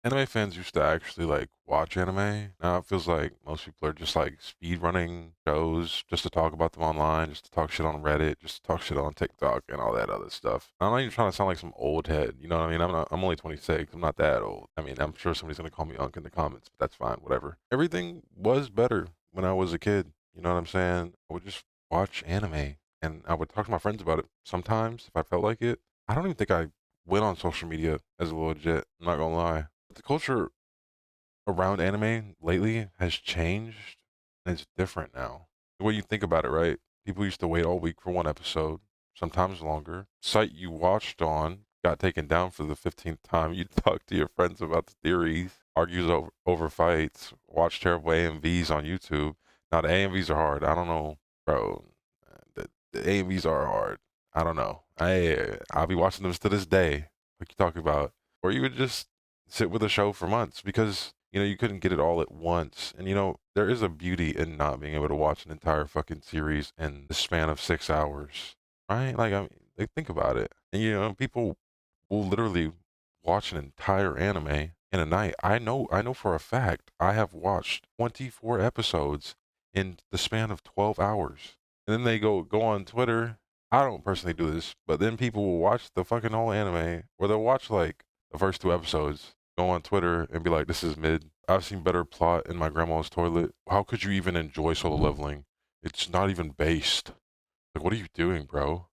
Anime fans used to actually like watch anime. Now it feels like most people are just like speed running shows just to talk about them online, just to talk shit on Reddit, just to talk shit on TikTok and all that other stuff. I'm not even trying to sound like some old head, you know what I mean? I'm only 26. I'm not that old. I mean, I'm sure somebody's gonna call me Unk in the comments, but that's fine, whatever. Everything was better when I was a kid. You know what I'm saying? I would just watch anime and I would talk to my friends about it sometimes if I felt like it. I don't even think I went on social media as a little legit. I'm not gonna lie. The culture around anime lately has changed and it's different now. The way you think about it, right? People used to wait all week for one episode, sometimes longer. Site you watched on got taken down for the 15th time. You talk to your friends about the theories, argues over fights, watch terrible AMVs on YouTube. Now, the AMVs are hard. I don't know, bro. The AMVs are hard. I don't know. I'll be watching them to this day. What you talking about? Or you would just sit with a show for months because you couldn't get it all at once. And there is a beauty in not being able to watch an entire fucking series in the span of 6 hours, right? Like, I mean, like, think about it. And people will literally watch an entire anime in a night. I know for a fact I have watched 24 episodes in the span of 12 hours. And then they go on Twitter. I don't personally do this, but then people will watch the fucking whole anime, or they'll watch like the first two episodes, go on Twitter and be like, "This is mid. I've seen better plot in my grandma's toilet. How could you even enjoy solo leveling? It's not even based. Like, what are you doing, bro?"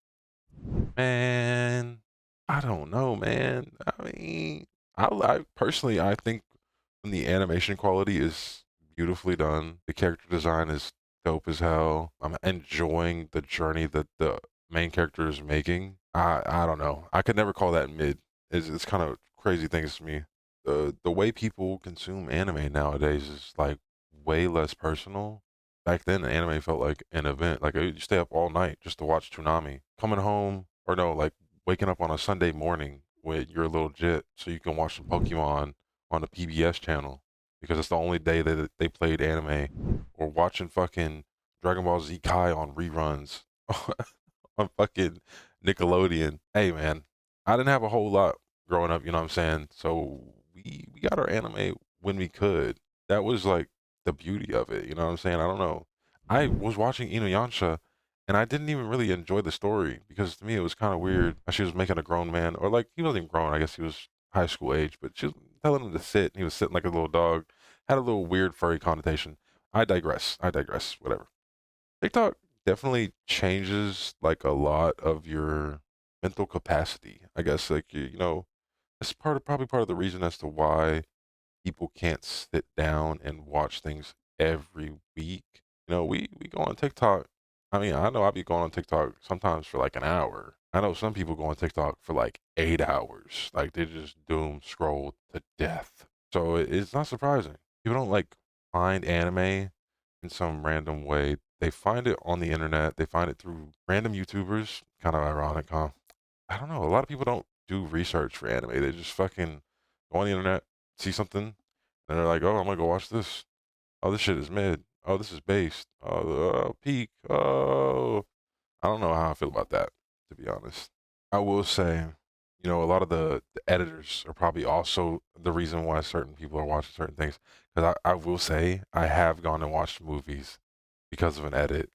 Man, I don't know, man. I mean, I personally, I think when the animation quality is beautifully done, the character design is dope as hell. I'm enjoying the journey that the main character is making. I don't know. I could never call that mid. It's kind of crazy things to me. The way people consume anime nowadays is like way less personal. Back then, anime felt like an event. Like you stay up all night just to watch Toonami. Coming home, or no, like waking up on a Sunday morning with your little jit so you can watch some Pokemon on the PBS channel because it's the only day that they played anime, or watching fucking Dragon Ball Z Kai on reruns on fucking Nickelodeon. Hey man, I didn't have a whole lot growing up, you know what I'm saying? So we got our anime when we could. That was like the beauty of it, you know what I'm saying? I don't know. I was watching Inuyasha and I didn't even really enjoy the story because to me it was kind of weird. She was making a grown man, or like he wasn't even grown, I guess he was high school age, but she was telling him to sit and he was sitting like a little dog. Had a little weird furry connotation. I digress. I digress. Whatever. TikTok definitely changes like a lot of your mental capacity. I guess like it's probably part of the reason as to why people can't sit down and watch things every week. We go on TikTok. I mean, I know I'll be going on TikTok sometimes for like an hour. I know some people go on TikTok for like 8 hours. Like they just doom scroll to death. So it's not surprising. People don't like find anime in some random way. They find it on the internet. They find it through random YouTubers. Kind of ironic, huh? I don't know. A lot of people don't do research for anime. They just fucking go on the internet, see something, and they're like, "Oh, I'm gonna go watch this. Oh, this shit is mid. Oh, this is based. Oh, peak. Oh." I don't know how I feel about that, to be honest. I will say, a lot of the editors are probably also the reason why certain people are watching certain things. Because I will say, I have gone and watched movies because of an edit.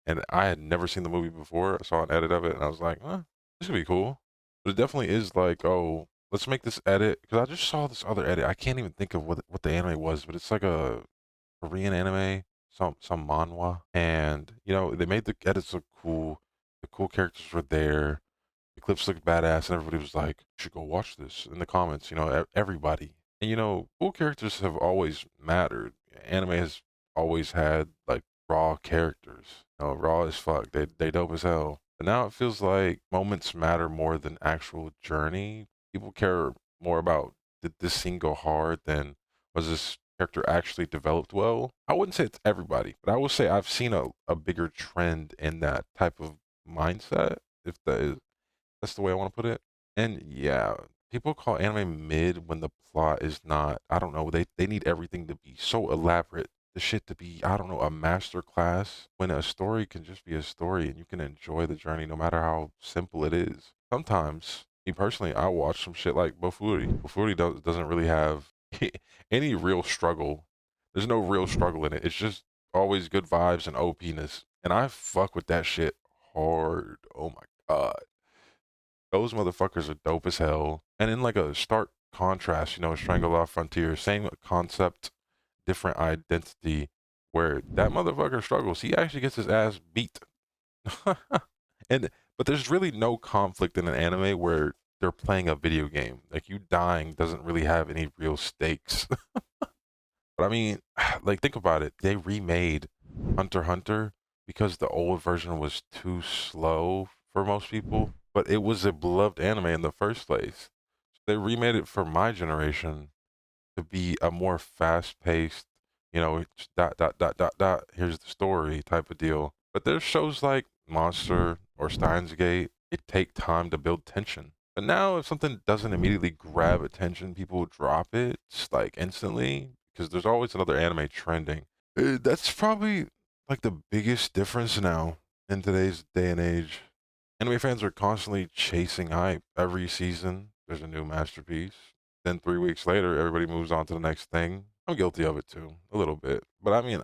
And I had never seen the movie before. I saw an edit of it and I was like, this could be cool. But it definitely is like, oh, let's make this edit. Because I just saw this other edit. I can't even think of what the anime was, but it's like a Korean anime, some manhwa. And, they made the edits look cool. The cool characters were there. The clips looked badass, and everybody was like, "You should go watch this." In the comments, everybody. And cool characters have always mattered. Anime has always had like raw characters. Raw as fuck. They dope as hell. But now it feels like moments matter more than actual journey. People care more about, did this scene go hard, than was this character actually developed well. I wouldn't say it's everybody, but I will say I've seen a bigger trend in that type of mindset, if that's the way I want to put it. And yeah, people call anime mid when the plot is not. I don't know. They need everything to be so elaborate. The shit to be, I don't know, a master class, when a story can just be a story and you can enjoy the journey no matter how simple it is. Sometimes, me personally, I watch some shit like Bofuri. Bofuri doesn't really have any real struggle. There's no real struggle in it. It's just always good vibes and OPness. And I fuck with that shit hard. Oh my god. Those motherfuckers are dope as hell. And in like a stark contrast, Strangle Frontier, same concept, different identity, where that motherfucker struggles. He actually gets his ass beat. and but there's really no conflict in an anime where they're playing a video game. Like you dying doesn't really have any real stakes. But I mean, like think about it. They remade Hunter x Hunter because the old version was too slow for most people, but it was a beloved anime in the first place. So they remade it for my generation to be a more fast-paced, it's dot dot dot dot dot. Here's the story type of deal. But there's shows like Monster or Steins Gate. It take time to build tension. But now, if something doesn't immediately grab attention, people drop it like instantly because there's always another anime trending. That's probably like the biggest difference now in today's day and age. Anime fans are constantly chasing hype. Every season, there's a new masterpiece. Then 3 weeks later, everybody moves on to the next thing. I'm guilty of it too, a little bit. But I mean,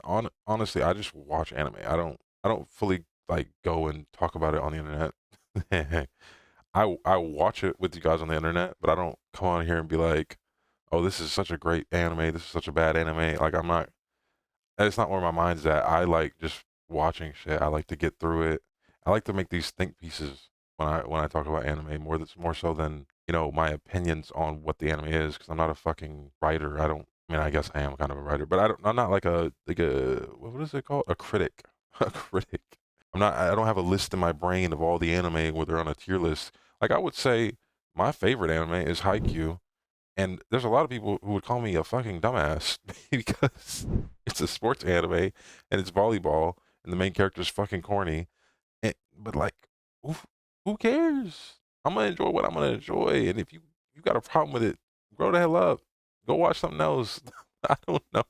honestly, I just watch anime. I don't fully like go and talk about it on the internet. I watch it with you guys on the internet, but I don't come on here and be like, "Oh, this is such a great anime. This is such a bad anime." Like I'm not. That's not where my mind's at. I like just watching shit. I like to get through it. I like to make these think pieces when I talk about anime more so than my opinions on what the anime is because I'm not a fucking writer. I don't. I mean, I guess I am kind of a writer, but I'm not like a what is it called? A critic. A critic. I'm not. I don't have a list in my brain of all the anime where they're on a tier list. Like I would say, my favorite anime is Haikyuu, and there's a lot of people who would call me a fucking dumbass because it's a sports anime and it's volleyball and the main character is fucking corny. But like, who, who cares? I'm gonna enjoy what I'm gonna enjoy. And if you got a problem with it, grow the hell up. Go watch something else. I don't know.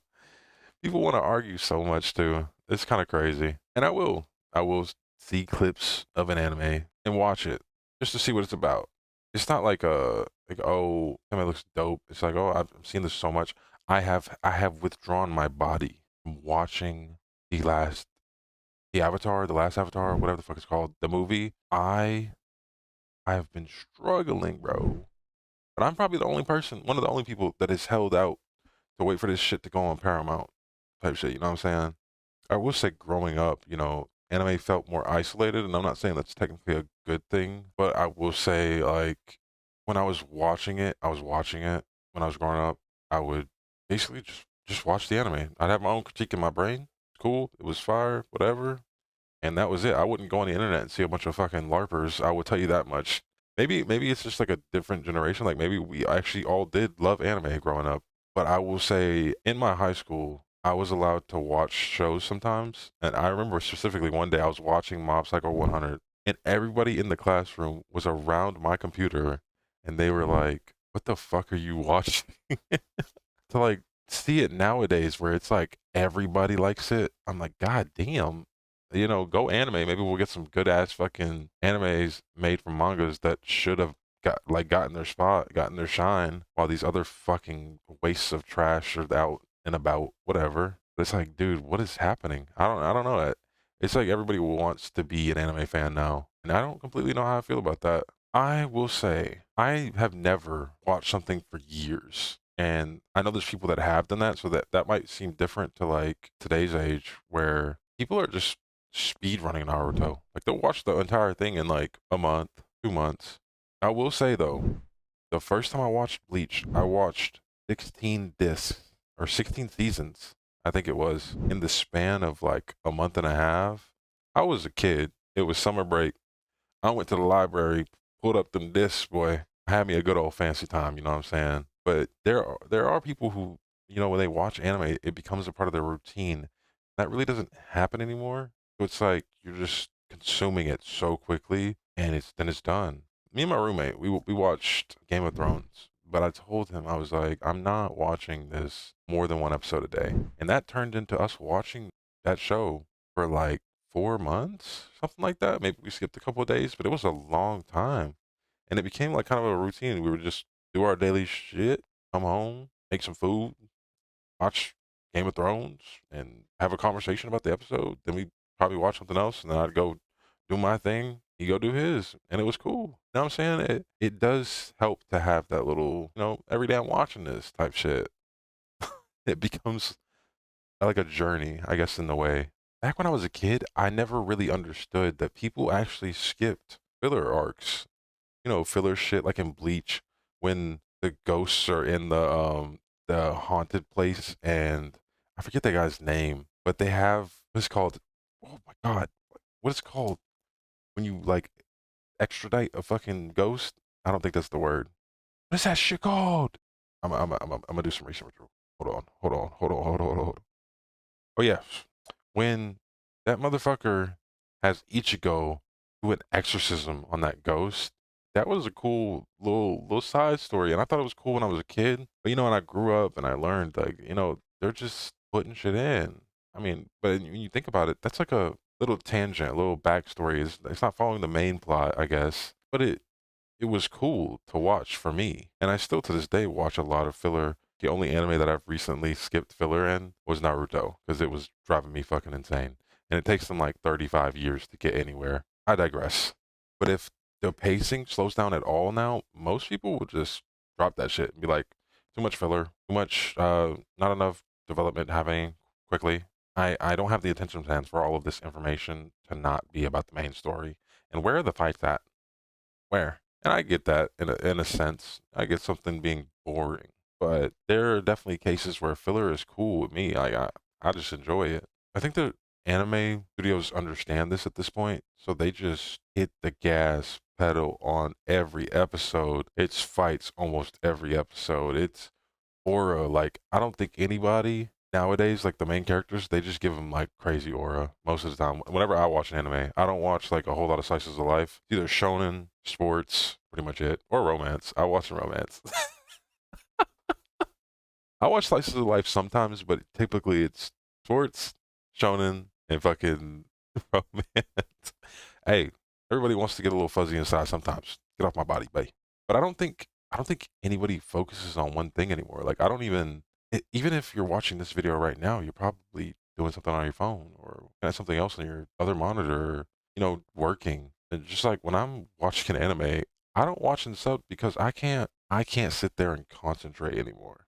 People want to argue so much too. It's kind of crazy. And I will. I will see clips of an anime and watch it just to see what it's about. It's not like oh, anime looks dope. It's like, oh, I've seen this so much. I have withdrawn my body from watching the last Avatar, whatever the fuck it's called, the movie. I have been struggling, bro. But I'm probably one of the only people that has held out to wait for this shit to go on Paramount type shit. You know what I'm saying? I will say growing up, anime felt more isolated, and I'm not saying that's technically a good thing, but I will say like when I was watching it when I was growing up. I would basically just watch the anime. I'd have my own critique in my brain. Cool, it was fire, whatever, and that was it. I wouldn't go on the internet and see a bunch of fucking larpers. I will tell you that much. Maybe it's just like a different generation. Like maybe we actually all did love anime growing up. But I will say in my high school, I was allowed to watch shows sometimes. And I remember specifically one day I was watching Mob Psycho 100 and everybody in the classroom was around my computer and they were like, "What the fuck are you watching?" To like see it nowadays where it's like everybody likes it. I'm like, God damn. Go anime. Maybe we'll get some good ass fucking animes made from mangas that should have gotten their spot, gotten their shine, while these other fucking wastes of trash are out and about, whatever. But it's like, dude, what is happening? I don't know it. It's like everybody wants to be an anime fan now, and I don't completely know how I feel about that. I will say I have never watched something for years. And I know there's people that have done that, so that might seem different to like today's age where people are just speed running Naruto. Like they'll watch the entire thing in like a month, 2 months. I will say though, the first time I watched Bleach, I watched 16 discs or 16 seasons, I think it was, in the span of like a month and a half. I was a kid. It was summer break. I went to the library, pulled up them discs, boy. Had me a good old fancy time, you know what I'm saying? But there are people who, when they watch anime, it becomes a part of their routine. That really doesn't happen anymore. So it's like you're just consuming it so quickly and it's done. Me and my roommate, we watched Game of Thrones, but I told him I was like, I'm not watching this more than one episode a day. And that turned into us watching that show for like 4 months, something like that. Maybe we skipped a couple of days, but it was a long time. And it became like kind of a routine. We would just do our daily shit, come home, make some food, watch Game of Thrones, and have a conversation about the episode. Then we probably watch something else, and then I'd go do my thing. He go do his, and it was cool. You know what I'm saying? It does help to have that little, every day I'm watching this type shit. It becomes like a journey, I guess, in the way. Back when I was a kid, I never really understood that people actually skipped filler arcs. Filler shit like in Bleach when the ghosts are in the haunted place, and I forget that guy's name, but they have what's called, oh my god, what is it called when you like extradite a fucking ghost? I don't think that's the word. What is that shit called? I'm gonna do some research. Hold on. Oh yeah, when that motherfucker has Ichigo do an exorcism on that ghost, that was a cool little side story, and I thought it was cool when I was a kid. But when I grew up and I learned, like, they're just putting shit in. I mean, but when you think about it, that's like a little tangent, a little backstory. It's not following the main plot, I guess, but it was cool to watch for me. And I still to this day watch a lot of filler. The only anime that I've recently skipped filler in was Naruto because it was driving me fucking insane. And it takes them like 35 years to get anywhere. I digress. But if the pacing slows down at all now, most people will just drop that shit and be like, too much filler, too much, not enough development happening quickly. I don't have the attention spans for all of this information to not be about the main story. And where are the fights at? Where? And I get that in a sense. I get something being boring, but there are definitely cases where filler is cool with me. I just enjoy it. I think the anime studios understand this at this point, so they just hit the gas pedal on every episode. It's fights almost every episode. It's aura. Like, I don't think anybody nowadays, like the main characters, they just give them like crazy aura most of the time. Whenever I watch an anime, I don't watch like a whole lot of slices of life. It's either shonen, sports, pretty much it, or romance. I watch romance. I watch slices of life sometimes, but typically it's sports, shonen, and fucking romance. Hey, everybody wants to get a little fuzzy inside sometimes. Get off my body, babe. But I don't think anybody focuses on one thing anymore. Like, I don't even if you're watching this video right now, you're probably doing something on your phone or got something else on your other monitor, working. And just like when I'm watching an anime, I don't watch in sub because I can't sit there and concentrate anymore.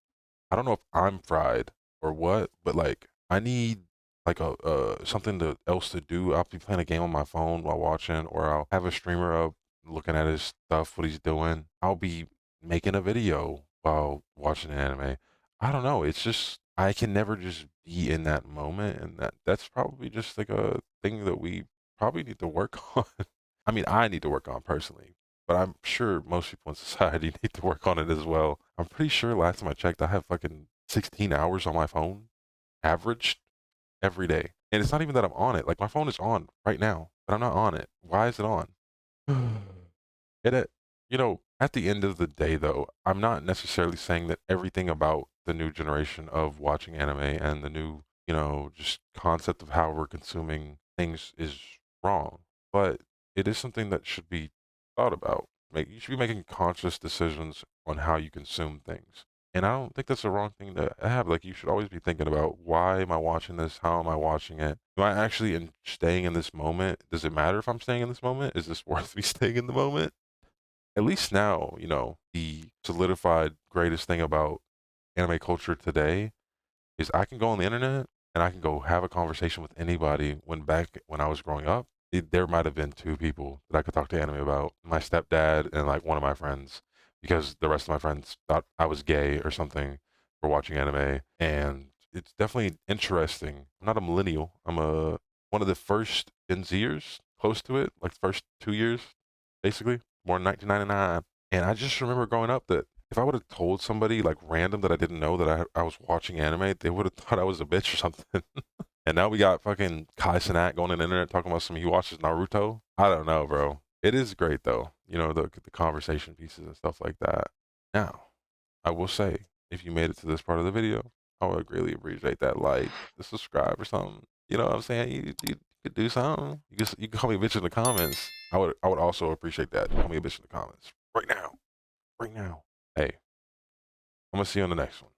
I don't know if I'm fried or what, but like I need like a something else to do. I'll be playing a game on my phone while watching, or I'll have a streamer up looking at his stuff, what he's doing. I'll be making a video while watching an anime. I don't know. It's just I can never just be in that moment, and that's probably just like a thing that we probably need to work on. I mean, I need to work on personally, but I'm sure most people in society need to work on it as well. I'm pretty sure last time I checked, I have fucking 16 hours on my phone, averaged every day. And it's not even that I'm on it. Like my phone is on right now, but I'm not on it. Why is it on? And at the end of the day, though, I'm not necessarily saying that everything about the new generation of watching anime and the new, just concept of how we're consuming things is wrong. But it is something that should be thought about. You should be making conscious decisions on how you consume things. And I don't think that's a wrong thing to have. Like, you should always be thinking about why am I watching this? How am I watching it? Am I actually staying in this moment? Does it matter if I'm staying in this moment? Is this worth me staying in the moment? At least now, the solidified greatest thing about anime culture today is I can go on the internet and I can go have a conversation with anybody. Back when I was growing up, there might have been two people that I could talk to anime about, my stepdad and like one of my friends, because the rest of my friends thought I was gay or something for watching anime. And it's definitely interesting. I'm not a millennial. I'm one of the first Gen Zers, close to it, like the first 2 years, basically, born in 1999. And I just remember growing up that if I would have told somebody like random that I didn't know that I was watching anime, they would have thought I was a bitch or something. And now we got fucking Kai Cenat going on the internet talking about he watches Naruto. I don't know, bro. It is great though, the conversation pieces and stuff like that. Now, I will say, if you made it to this part of the video, I would greatly appreciate that like, the subscribe or something. You know what I'm saying? You could do something. You can call me a bitch in the comments. I would also appreciate that. Call me a bitch in the comments right now, right now. Hey, I'm gonna see you on the next one.